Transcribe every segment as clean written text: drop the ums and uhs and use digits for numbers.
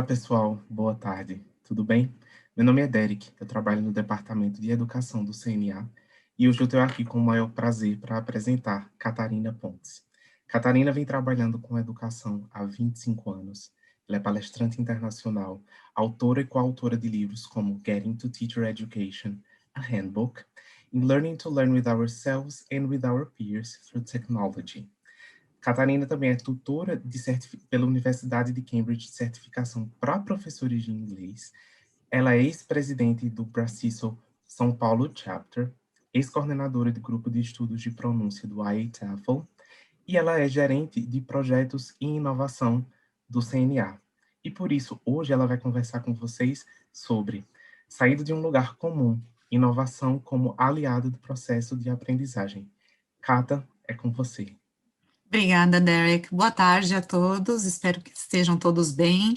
Olá, pessoal. Boa tarde. Tudo bem? Meu nome é Derek, eu trabalho no Departamento de Educação do CNA e hoje eu estou aqui com o maior prazer para apresentar Catarina Pontes. Catarina vem trabalhando com educação há 25 anos. Ela é palestrante internacional, autora e coautora de livros como Getting to Teacher Education, a Handbook, e Learning to Learn with Ourselves and with Our Peers Through Technology. Catarina também é tutora pela Universidade de Cambridge de certificação para professores de inglês. Ela é ex-presidente do Braciso São Paulo Chapter, ex-coordenadora do grupo de estudos de pronúncia do IATEFL, e ela é gerente de projetos e inovação do CNA. E por isso, hoje ela vai conversar com vocês sobre saída de um lugar comum, inovação como aliada do processo de aprendizagem. Cata, é com você. Obrigada, Derek. Boa tarde a todos, espero que estejam todos bem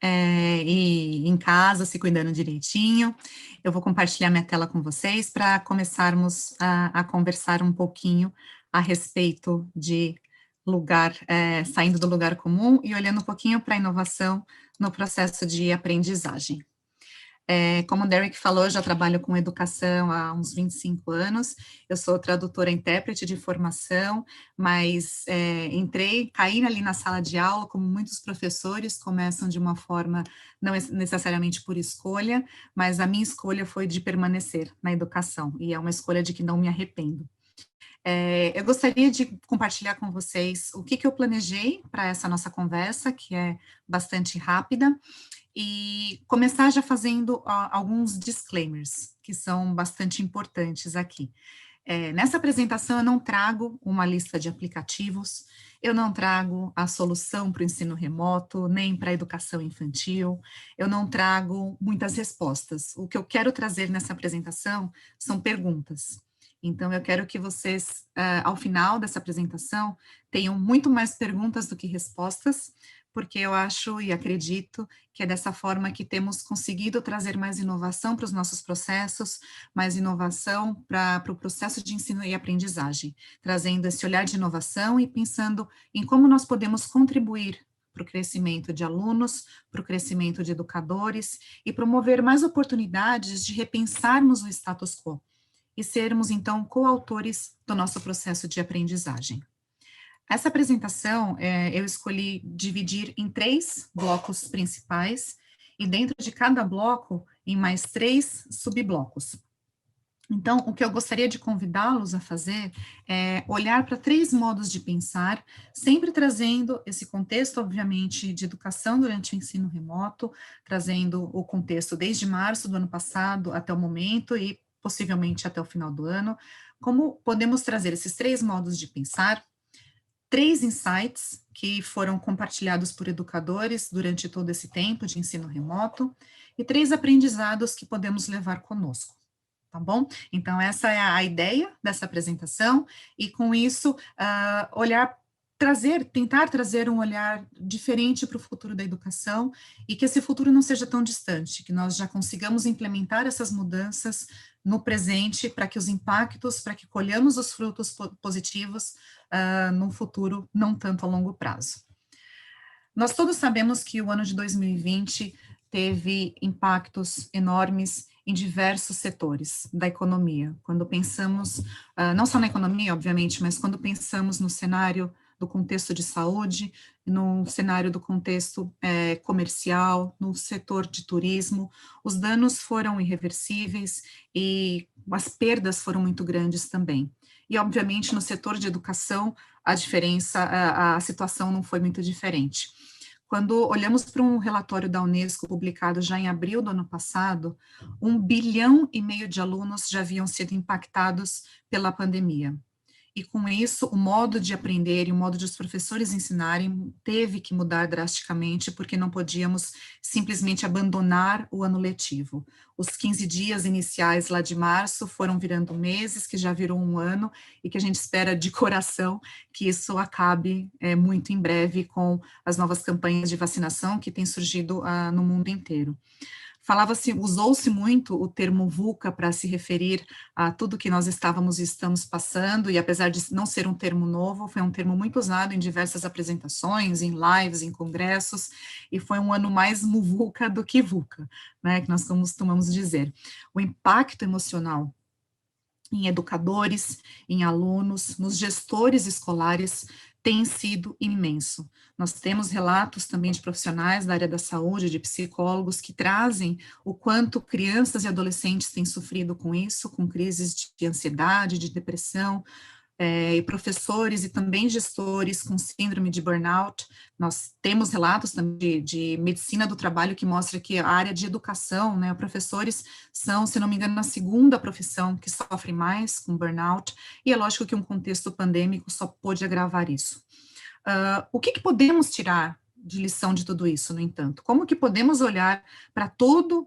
e em casa, se cuidando direitinho. Eu vou compartilhar minha tela com vocês para começarmos a conversar um pouquinho a respeito de saindo do lugar comum e olhando um pouquinho para a inovação no processo de aprendizagem. Como o Derek falou, eu já trabalho com educação há uns 25 anos, eu sou tradutora e intérprete de formação, mas caí ali na sala de aula, como muitos professores começam de uma forma, não necessariamente por escolha, mas a minha escolha foi de permanecer na educação, e é uma escolha de que não me arrependo. Eu gostaria de compartilhar com vocês o que eu planejei para essa nossa conversa, que é bastante rápida, e começar já fazendo alguns disclaimers, que são bastante importantes aqui. Nessa apresentação eu não trago uma lista de aplicativos, eu não trago a solução para o ensino remoto, nem para a educação infantil, eu não trago muitas respostas. O que eu quero trazer nessa apresentação são perguntas. Então, eu quero que vocês, ao final dessa apresentação, tenham muito mais perguntas do que respostas, porque eu acho e acredito que é dessa forma que temos conseguido trazer mais inovação para os nossos processos, mais inovação para o processo de ensino e aprendizagem, trazendo esse olhar de inovação e pensando em como nós podemos contribuir para o crescimento de alunos, para o crescimento de educadores e promover mais oportunidades de repensarmos o status quo e sermos, então, coautores do nosso processo de aprendizagem. Essa apresentação, eu escolhi dividir em 3 blocos principais, e dentro de cada bloco, em mais 3 subblocos. Então, o que eu gostaria de convidá-los a fazer é olhar para 3 modos de pensar, sempre trazendo esse contexto, obviamente, de educação durante o ensino remoto, trazendo o contexto desde março do ano passado até o momento e possivelmente até o final do ano, como podemos trazer esses 3 modos de pensar, 3 insights que foram compartilhados por educadores durante todo esse tempo de ensino remoto, e 3 aprendizados que podemos levar conosco, tá bom? Então, essa é a ideia dessa apresentação, e com isso, tentar trazer um olhar diferente para o futuro da educação, e que esse futuro não seja tão distante, que nós já consigamos implementar essas mudanças no presente, para que os impactos, para que colhamos os frutos positivos num futuro não tanto a longo prazo. Nós todos sabemos que o ano de 2020 teve impactos enormes em diversos setores da economia. Quando pensamos, não só na economia, obviamente, mas quando pensamos no cenário do contexto de saúde, no cenário do contexto comercial, no setor de turismo, os danos foram irreversíveis e as perdas foram muito grandes também. E, obviamente, no setor de educação, a situação não foi muito diferente. Quando olhamos para um relatório da Unesco, publicado já em abril do ano passado, 1,5 bilhão de alunos já haviam sido impactados pela pandemia. E com isso, o modo de aprender e o modo de os professores ensinarem teve que mudar drasticamente, porque não podíamos simplesmente abandonar o ano letivo. Os 15 dias iniciais lá de março foram virando meses, que já virou um ano, e que a gente espera de coração que isso acabe muito em breve com as novas campanhas de vacinação que têm surgido no mundo inteiro. usou-se muito o termo VUCA para se referir a tudo que nós estávamos e estamos passando, e apesar de não ser um termo novo, foi um termo muito usado em diversas apresentações, em lives, em congressos, e foi um ano mais muvuca do que VUCA, né, que nós costumamos dizer. O impacto emocional em educadores, em alunos, nos gestores escolares, tem sido imenso. Nós temos relatos também de profissionais da área da saúde, de psicólogos, que trazem o quanto crianças e adolescentes têm sofrido com isso, com crises de ansiedade, de depressão, e professores e também gestores com síndrome de burnout. Nós temos relatos também de medicina do trabalho que mostra que a área de educação, né, professores são, se não me engano, a segunda profissão que sofre mais com burnout, e é lógico que um contexto pandêmico só pôde agravar isso. O que podemos tirar de lição de tudo isso, no entanto? Como que podemos olhar para todo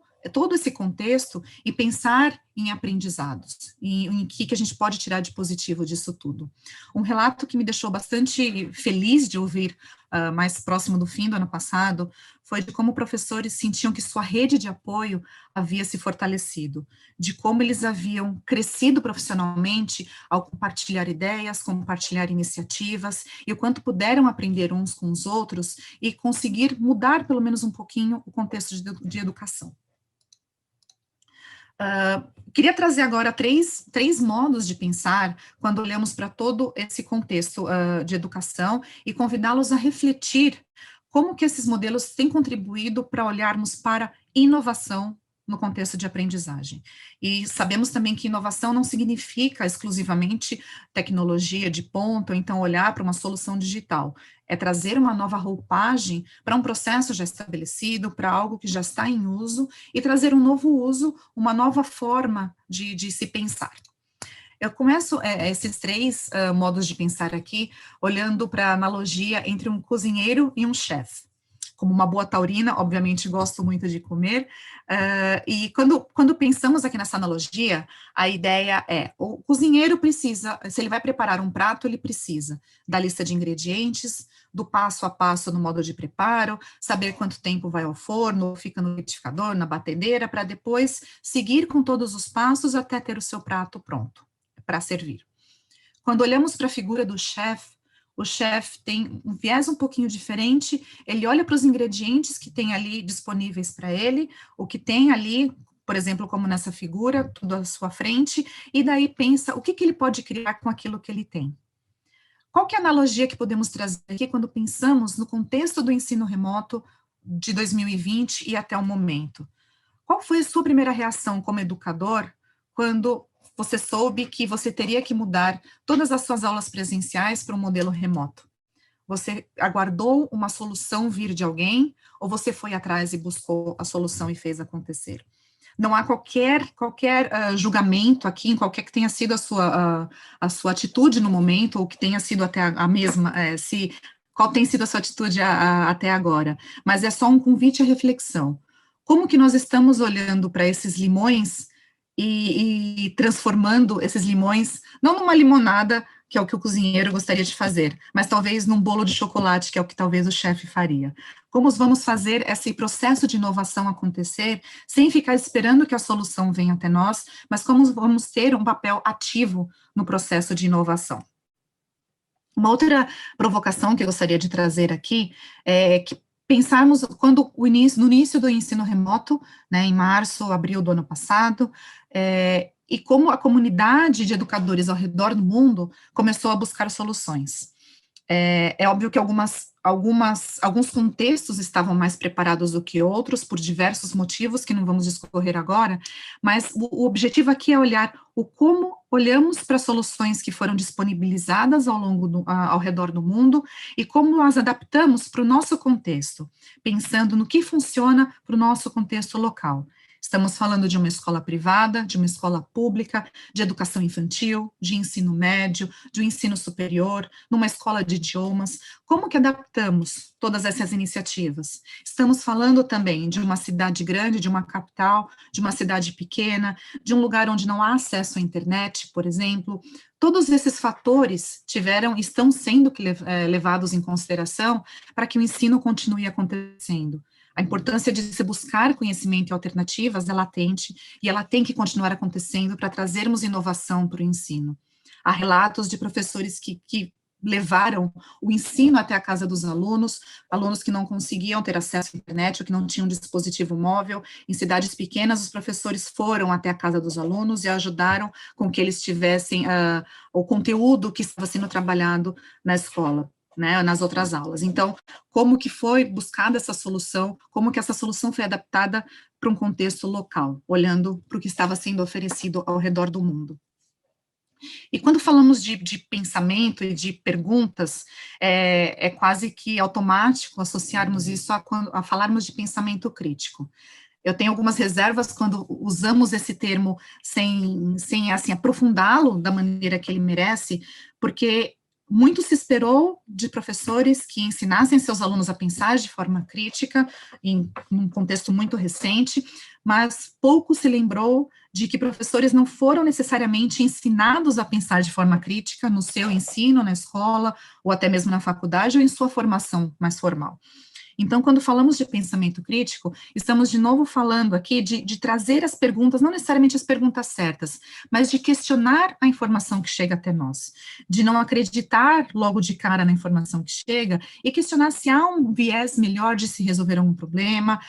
esse contexto e pensar em aprendizados, em que a gente pode tirar de positivo disso tudo. Um relato que me deixou bastante feliz de ouvir mais próximo do fim do ano passado foi de como professores sentiam que sua rede de apoio havia se fortalecido, de como eles haviam crescido profissionalmente ao compartilhar ideias, compartilhar iniciativas, e o quanto puderam aprender uns com os outros e conseguir mudar pelo menos um pouquinho o contexto de educação. Queria trazer agora três modos de pensar quando olhamos para todo esse contexto de educação e convidá-los a refletir como que esses modelos têm contribuído para olharmos para inovação no contexto de aprendizagem. E sabemos também que inovação não significa exclusivamente tecnologia de ponta, ou então olhar para uma solução digital. É trazer uma nova roupagem para um processo já estabelecido, para algo que já está em uso, e trazer um novo uso, uma nova forma de se pensar. Eu começo esses três modos de pensar aqui, olhando para a analogia entre um cozinheiro e um chefe. Como uma boa taurina, obviamente gosto muito de comer, e quando pensamos aqui nessa analogia, a ideia é, o cozinheiro precisa, se ele vai preparar um prato, ele precisa da lista de ingredientes, do passo a passo no modo de preparo, saber quanto tempo vai ao forno, fica no liquidificador, na batedeira, para depois seguir com todos os passos até ter o seu prato pronto para servir. Quando olhamos para a figura do chefe, o chefe tem um viés um pouquinho diferente, ele olha para os ingredientes que tem ali disponíveis para ele, o que tem ali, por exemplo, como nessa figura, tudo à sua frente, e daí pensa o que ele pode criar com aquilo que ele tem. Qual que é a analogia que podemos trazer aqui quando pensamos no contexto do ensino remoto de 2020 e até o momento? Qual foi a sua primeira reação como educador quando você soube que você teria que mudar todas as suas aulas presenciais para um modelo remoto? Você aguardou uma solução vir de alguém, ou você foi atrás e buscou a solução e fez acontecer? Não há qualquer julgamento aqui, em qualquer que tenha sido a sua atitude no momento, ou que tenha sido até a mesma, qual tem sido a sua atitude até agora, mas é só um convite à reflexão. Como que nós estamos olhando para esses limões e transformando esses limões, não numa limonada, que é o que o cozinheiro gostaria de fazer, mas talvez num bolo de chocolate, que é o que talvez o chefe faria. Como vamos fazer esse processo de inovação acontecer, sem ficar esperando que a solução venha até nós, mas como vamos ter um papel ativo no processo de inovação? Uma outra provocação que eu gostaria de trazer aqui é que pensarmos no início do ensino remoto, né, em março, abril do ano passado, e como a comunidade de educadores ao redor do mundo começou a buscar soluções. É óbvio que alguns contextos estavam mais preparados do que outros, por diversos motivos que não vamos discorrer agora, mas o objetivo aqui é olhar como olhamos para soluções que foram disponibilizadas ao redor do mundo e como as adaptamos para o nosso contexto, pensando no que funciona para o nosso contexto local. Estamos falando de uma escola privada, de uma escola pública, de educação infantil, de ensino médio, de um ensino superior, numa escola de idiomas. Como que adaptamos todas essas iniciativas? Estamos falando também de uma cidade grande, de uma capital, de uma cidade pequena, de um lugar onde não há acesso à internet, por exemplo. Todos esses fatores estão sendo levados em consideração para que o ensino continue acontecendo. A importância de se buscar conhecimento e alternativas é latente e ela tem que continuar acontecendo para trazermos inovação para o ensino. Há relatos de professores que levaram o ensino até a casa dos alunos, alunos que não conseguiam ter acesso à internet ou que não tinham dispositivo móvel. Em cidades pequenas, os professores foram até a casa dos alunos e ajudaram com que eles tivessem o conteúdo que estava sendo trabalhado na escola, né, nas outras aulas. Então, como que foi buscada essa solução, como que essa solução foi adaptada para um contexto local, olhando para o que estava sendo oferecido ao redor do mundo. E quando falamos de pensamento e de perguntas, é quase que automático associarmos isso a falarmos de pensamento crítico. Eu tenho algumas reservas quando usamos esse termo sem assim, aprofundá-lo da maneira que ele merece, porque muito se esperou de professores que ensinassem seus alunos a pensar de forma crítica, em um contexto muito recente, mas pouco se lembrou de que professores não foram necessariamente ensinados a pensar de forma crítica no seu ensino, na escola, ou até mesmo na faculdade, ou em sua formação mais formal. Então, quando falamos de pensamento crítico, estamos de novo falando aqui de trazer as perguntas, não necessariamente as perguntas certas, mas de questionar a informação que chega até nós, de não acreditar logo de cara na informação que chega e questionar se há um viés melhor de se resolver algum problema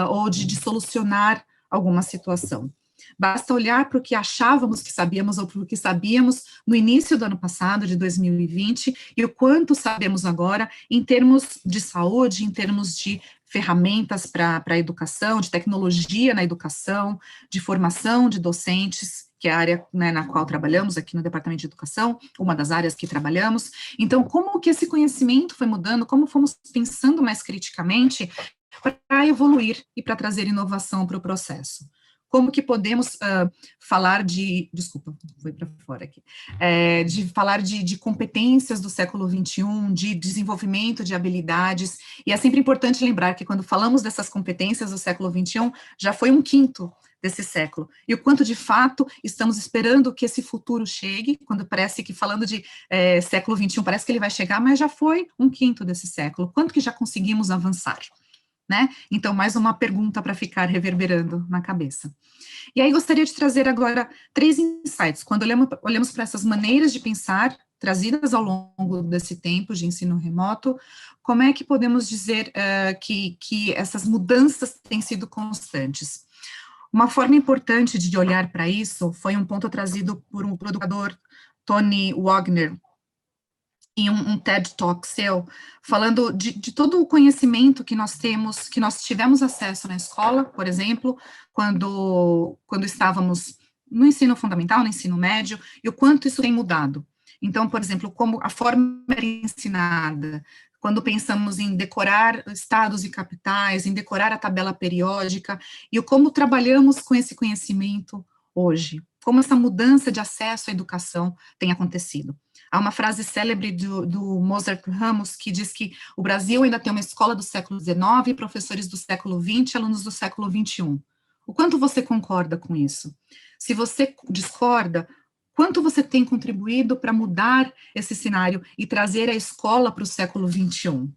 ou de solucionar alguma situação. Basta olhar para o que achávamos que sabíamos ou para o que sabíamos no início do ano passado, de 2020, e o quanto sabemos agora em termos de saúde, em termos de ferramentas para a educação, de tecnologia na educação, de formação de docentes, que é a área, né, na qual trabalhamos aqui no Departamento de Educação, uma das áreas que trabalhamos. Então, como que esse conhecimento foi mudando, como fomos pensando mais criticamente para evoluir e para trazer inovação para o processo. Como que podemos falar desculpa, foi para fora aqui, de falar de competências do século XXI, de desenvolvimento de habilidades, e é sempre importante lembrar que quando falamos dessas competências do século XXI, já foi um quinto desse século, e o quanto de fato estamos esperando que esse futuro chegue, quando parece que falando de século XXI, parece que ele vai chegar, mas já foi um quinto desse século, quanto que já conseguimos avançar? Né? Então, mais uma pergunta para ficar reverberando na cabeça. E aí, gostaria de trazer agora 3 insights. Quando olhamos para essas maneiras de pensar, trazidas ao longo desse tempo de ensino remoto, como é que podemos dizer que essas mudanças têm sido constantes? Uma forma importante de olhar para isso foi um ponto trazido por um educador, Tony Wagner, em um TED Talk seu, falando de todo o conhecimento que nós temos, que nós tivemos acesso na escola, por exemplo, quando estávamos no ensino fundamental, no ensino médio, e o quanto isso tem mudado. Então, por exemplo, como a forma era ensinada, quando pensamos em decorar estados e capitais, em decorar a tabela periódica, e como trabalhamos com esse conhecimento hoje, como essa mudança de acesso à educação tem acontecido. Há uma frase célebre do Mozart Ramos que diz que o Brasil ainda tem uma escola do século XIX, professores do século XX, alunos do século XXI. O quanto você concorda com isso? Se você discorda, quanto você tem contribuído para mudar esse cenário e trazer a escola para o século XXI?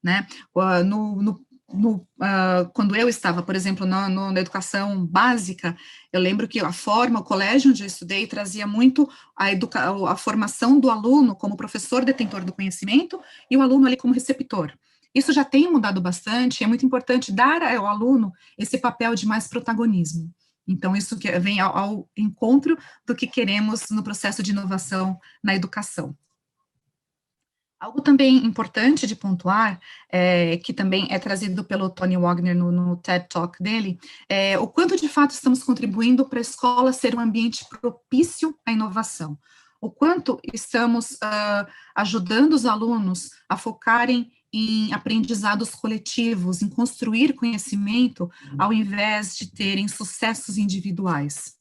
Né? Quando eu estava, por exemplo, na educação básica, eu lembro que o colégio onde eu estudei trazia muito a formação do aluno como professor detentor do conhecimento e o aluno ali como receptor. Isso já tem mudado bastante, é muito importante dar ao aluno esse papel de mais protagonismo. Então, isso que vem ao encontro do que queremos no processo de inovação na educação. Algo também importante de pontuar, que também é trazido pelo Tony Wagner no TED Talk dele, é o quanto de fato estamos contribuindo para a escola ser um ambiente propício à inovação, o quanto estamos ajudando os alunos a focarem em aprendizados coletivos, em construir conhecimento, ao invés de terem sucessos individuais.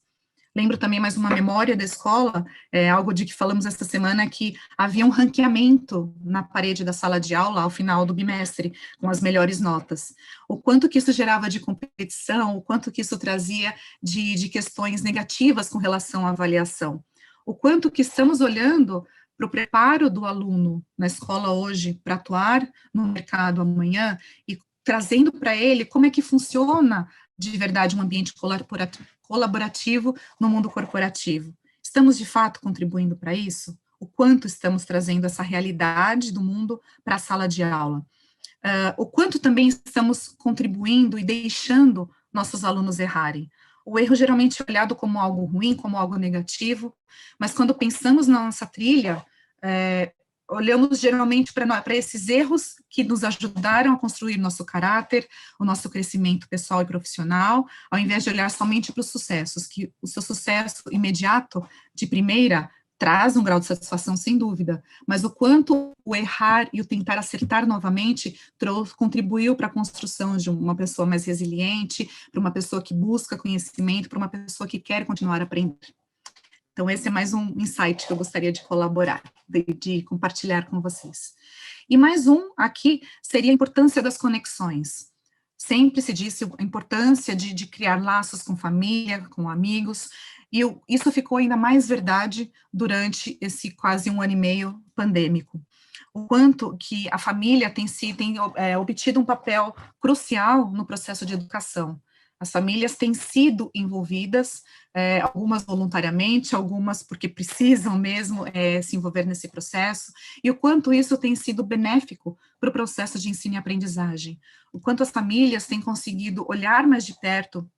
Lembro também mais uma memória da escola, algo de que falamos esta semana, que havia um ranqueamento na parede da sala de aula ao final do bimestre, com as melhores notas. O quanto que isso gerava de competição, o quanto que isso trazia de questões negativas com relação à avaliação. O quanto que estamos olhando para o preparo do aluno na escola hoje para atuar no mercado amanhã e trazendo para ele como é que funciona de verdade um ambiente colaborativo no mundo corporativo. Estamos, de fato, contribuindo para isso? O quanto estamos trazendo essa realidade do mundo para a sala de aula? O quanto também estamos contribuindo e deixando nossos alunos errarem? O erro geralmente é olhado como algo ruim, como algo negativo, mas quando pensamos na nossa trilha, olhamos geralmente para esses erros que nos ajudaram a construir nosso caráter, o nosso crescimento pessoal e profissional, ao invés de olhar somente para os sucessos, que o seu sucesso imediato, de primeira, traz um grau de satisfação, sem dúvida, mas o quanto o errar e o tentar acertar novamente contribuiu para a construção de uma pessoa mais resiliente, para uma pessoa que busca conhecimento, para uma pessoa que quer continuar a aprender. Então, esse é mais um insight que eu gostaria de colaborar, de compartilhar com vocês. E mais um aqui seria a importância das conexões. Sempre se disse a importância de criar laços com família, com amigos, e isso ficou ainda mais verdade durante esse quase 1 ano e meio pandêmico. O quanto que a família tem obtido um papel crucial no processo de educação. As famílias têm sido envolvidas, algumas voluntariamente, algumas porque precisam mesmo se envolver nesse processo, e o quanto isso tem sido benéfico para o processo de ensino e aprendizagem. O quanto as famílias têm conseguido olhar mais de perto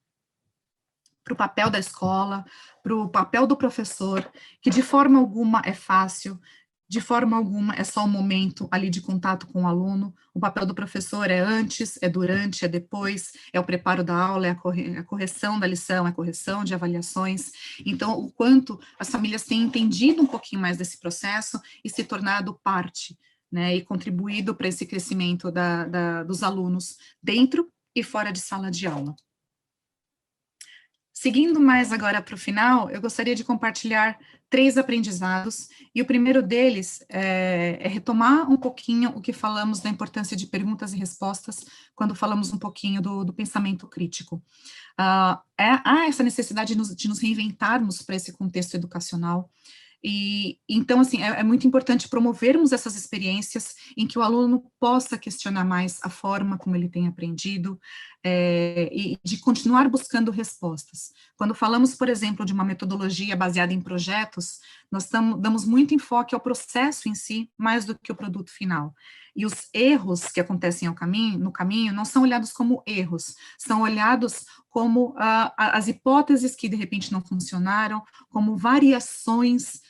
para o papel da escola, para o papel do professor, que de forma alguma é fácil, de forma alguma é só um momento ali de contato com o aluno. O papel do professor é antes, é durante, é depois, é o preparo da aula, é a correção da lição, é a correção de avaliações. Então, o quanto as famílias têm entendido um pouquinho mais desse processo e se tornado parte, né, e contribuído para esse crescimento dos alunos dentro e fora de sala de aula. Seguindo mais agora para o final, eu gostaria de compartilhar 3 aprendizados, e o primeiro deles é retomar um pouquinho o que falamos da importância de perguntas e respostas, quando falamos um pouquinho do pensamento crítico. Há essa necessidade de nos reinventarmos para esse contexto educacional, e então, assim, é muito importante promovermos essas experiências em que o aluno possa questionar mais a forma como ele tem aprendido, e de continuar buscando respostas. Quando falamos, por exemplo, de uma metodologia baseada em projetos, nós damos muito enfoque ao processo em si, mais do que o produto final. E os erros que acontecem no caminho não são olhados como erros, são olhados como as hipóteses que de repente não funcionaram, como variações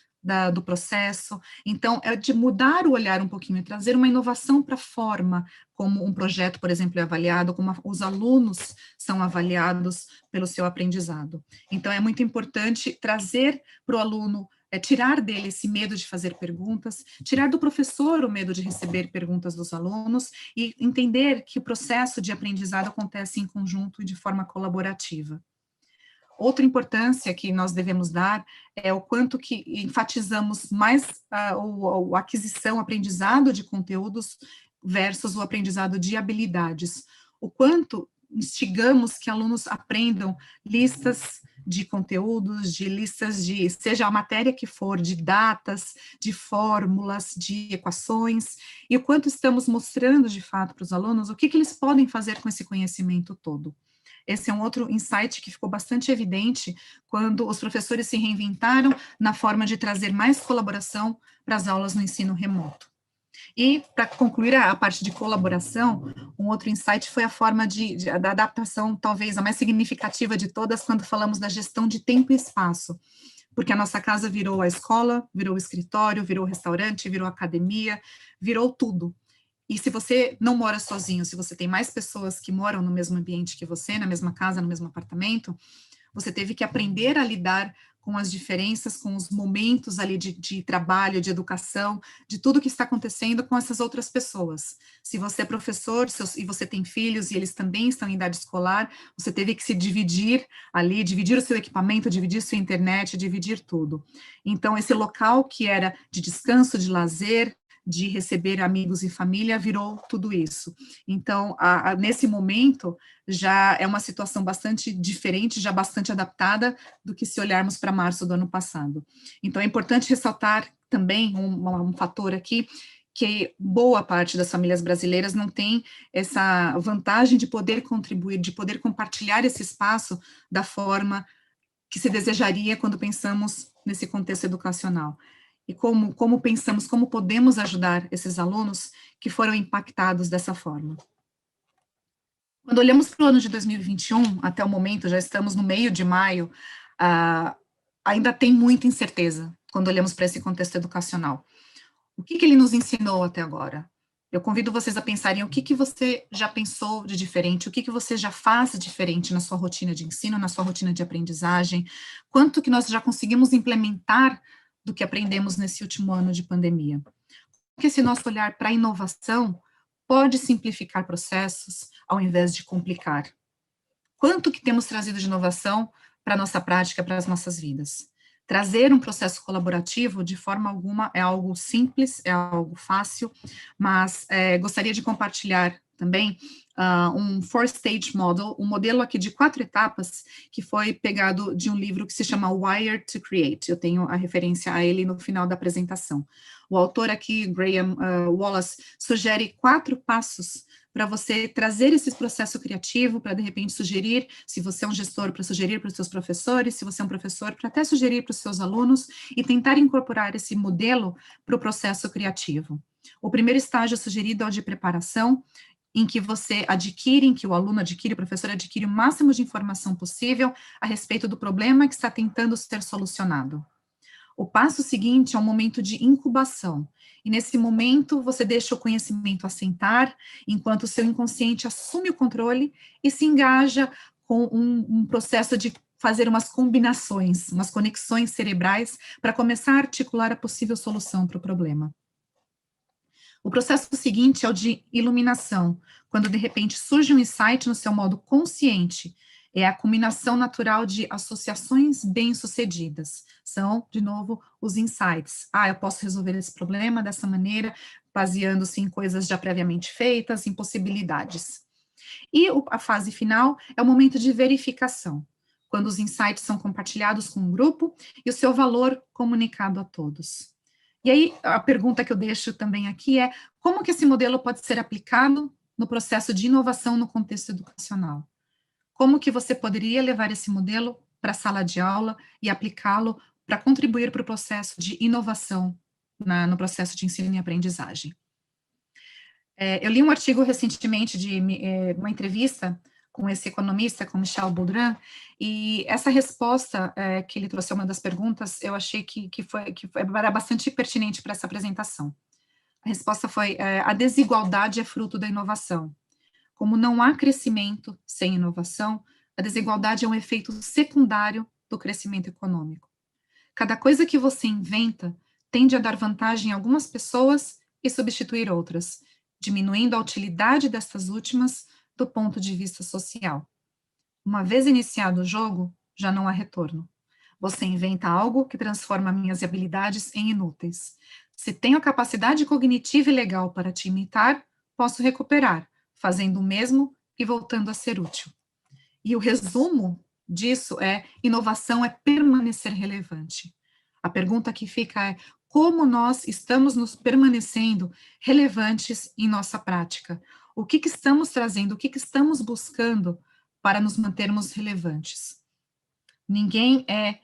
do processo. Então, é de mudar o olhar um pouquinho e trazer uma inovação para a forma como um projeto, por exemplo, é avaliado, como os alunos são avaliados pelo seu aprendizado. Então, é muito importante trazer para o aluno, tirar dele esse medo de fazer perguntas, tirar do professor o medo de receber perguntas dos alunos e entender que o processo de aprendizado acontece em conjunto e de forma colaborativa. Outra importância que nós devemos dar é o quanto que enfatizamos mais a aquisição, aprendizado de conteúdos versus o aprendizado de habilidades. O quanto instigamos que alunos aprendam listas de conteúdos, de listas de, seja a matéria que for, de datas, de fórmulas, de equações, e o quanto estamos mostrando de fato para os alunos o que eles podem fazer com esse conhecimento todo. Esse é um outro insight que ficou bastante evidente quando os professores se reinventaram na forma de trazer mais colaboração para as aulas no ensino remoto. E, para concluir a parte de colaboração, um outro insight foi a forma da adaptação, talvez a mais significativa de todas, quando falamos da gestão de tempo e espaço, porque a nossa casa virou a escola, virou o escritório, virou o restaurante, virou a academia, virou tudo. E se você não mora sozinho, se você tem mais pessoas que moram no mesmo ambiente que você, na mesma casa, no mesmo apartamento, você teve que aprender a lidar com as diferenças, com os momentos ali de trabalho, de educação, de tudo que está acontecendo com essas outras pessoas. Se você é professor e você tem filhos e eles também estão em idade escolar, você teve que se dividir ali, dividir o seu equipamento, dividir sua internet, dividir tudo. Então, esse local que era de descanso, de lazer, de receber amigos e família, virou tudo isso. Então, nesse momento, já é uma situação bastante diferente, já bastante adaptada do que se olharmos para março do ano passado. Então, é importante ressaltar também um fator aqui, que boa parte das famílias brasileiras não tem essa vantagem de poder contribuir, de poder compartilhar esse espaço da forma que se desejaria quando pensamos nesse contexto educacional. E como pensamos, como podemos ajudar esses alunos que foram impactados dessa forma. Quando olhamos para o ano de 2021, até o momento, já estamos no meio de maio, ainda tem muita incerteza quando olhamos para esse contexto educacional. O que ele nos ensinou até agora? Eu convido vocês a pensarem o que você já pensou de diferente, o que você já faz diferente na sua rotina de ensino, na sua rotina de aprendizagem, quanto que nós já conseguimos implementar do que aprendemos nesse último ano de pandemia. Porque esse nosso olhar para a inovação pode simplificar processos ao invés de complicar. Quanto que temos trazido de inovação para a nossa prática, para as nossas vidas? Trazer um processo colaborativo, de forma alguma, é algo simples, é algo fácil, mas gostaria de compartilhar também um four-stage model, um modelo aqui de 4 etapas, que foi pegado de um livro que se chama Wired to Create. Eu tenho a referência a ele no final da apresentação. O autor aqui, Graham Wallace, sugere 4 passos para você trazer esse processo criativo, para, de repente, sugerir, se você é um gestor, para sugerir para os seus professores, se você é um professor, para até sugerir para os seus alunos, e tentar incorporar esse modelo para o processo criativo. O primeiro estágio sugerido é o de preparação, em que você adquire, em que o aluno adquire, o professor adquire o máximo de informação possível a respeito do problema que está tentando ser solucionado. O passo seguinte é um momento de incubação, e nesse momento você deixa o conhecimento assentar, enquanto o seu inconsciente assume o controle e se engaja com um processo de fazer umas combinações, umas conexões cerebrais, para começar a articular a possível solução para o problema. O processo seguinte é o de iluminação, quando de repente surge um insight no seu modo consciente, é a combinação natural de associações bem-sucedidas. São, de novo, os insights. Eu posso resolver esse problema dessa maneira, baseando-se em coisas já previamente feitas, em possibilidades. E a fase final é o momento de verificação, quando os insights são compartilhados com o grupo e o seu valor comunicado a todos. E aí, a pergunta que eu deixo também aqui é, como que esse modelo pode ser aplicado no processo de inovação no contexto educacional? Como que você poderia levar esse modelo para a sala de aula e aplicá-lo para contribuir para o processo de inovação no processo de ensino e aprendizagem? Eu li um artigo recentemente de uma entrevista com esse economista, com Michel Boudrin, e essa resposta que ele trouxe a uma das perguntas, eu achei que era bastante pertinente para essa apresentação. A resposta foi, a desigualdade é fruto da inovação. Como não há crescimento sem inovação, a desigualdade é um efeito secundário do crescimento econômico. Cada coisa que você inventa tende a dar vantagem a algumas pessoas e substituir outras, diminuindo a utilidade destas últimas do ponto de vista social. Uma vez iniciado o jogo, já não há retorno. Você inventa algo que transforma minhas habilidades em inúteis. Se tenho a capacidade cognitiva e legal para te imitar, posso recuperar, fazendo o mesmo e voltando a ser útil. E o resumo disso é: inovação é permanecer relevante. A pergunta que fica é: como nós estamos nos permanecendo relevantes em nossa prática? O que estamos trazendo, o que estamos buscando para nos mantermos relevantes? Ninguém é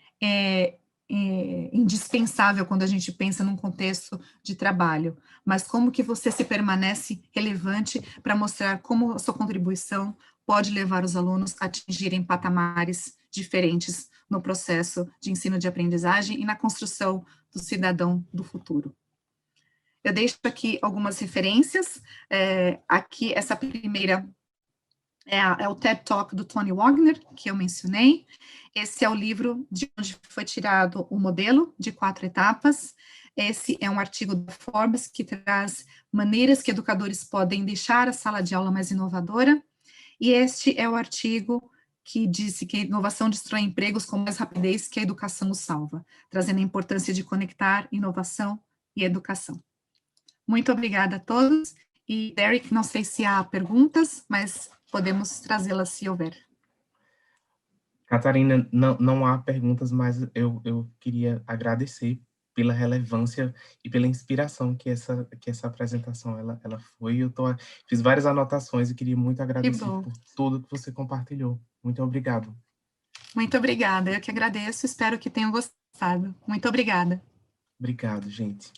indispensável quando a gente pensa num contexto de trabalho, mas como que você se permanece relevante para mostrar como a sua contribuição pode levar os alunos a atingirem patamares diferentes no processo de ensino de aprendizagem e na construção do cidadão do futuro. Eu deixo aqui algumas referências, aqui essa primeira é o TED Talk do Tony Wagner, que eu mencionei. Esse é o livro de onde foi tirado o modelo de 4 etapas. Esse é um artigo da Forbes que traz maneiras que educadores podem deixar a sala de aula mais inovadora. E este é o artigo que disse que a inovação destrói empregos com mais rapidez que a educação os salva, trazendo a importância de conectar inovação e educação. Muito obrigada a todos. E, Derek, não sei se há perguntas, mas podemos trazê-las se houver. Catarina, não há perguntas, mas eu queria agradecer pela relevância e pela inspiração que essa apresentação ela foi. Fiz várias anotações e queria muito Que agradecer bom. por tudo que você compartilhou. Muito obrigado. Muito obrigada, eu que agradeço, espero que tenham gostado. Muito obrigada. Obrigado, gente.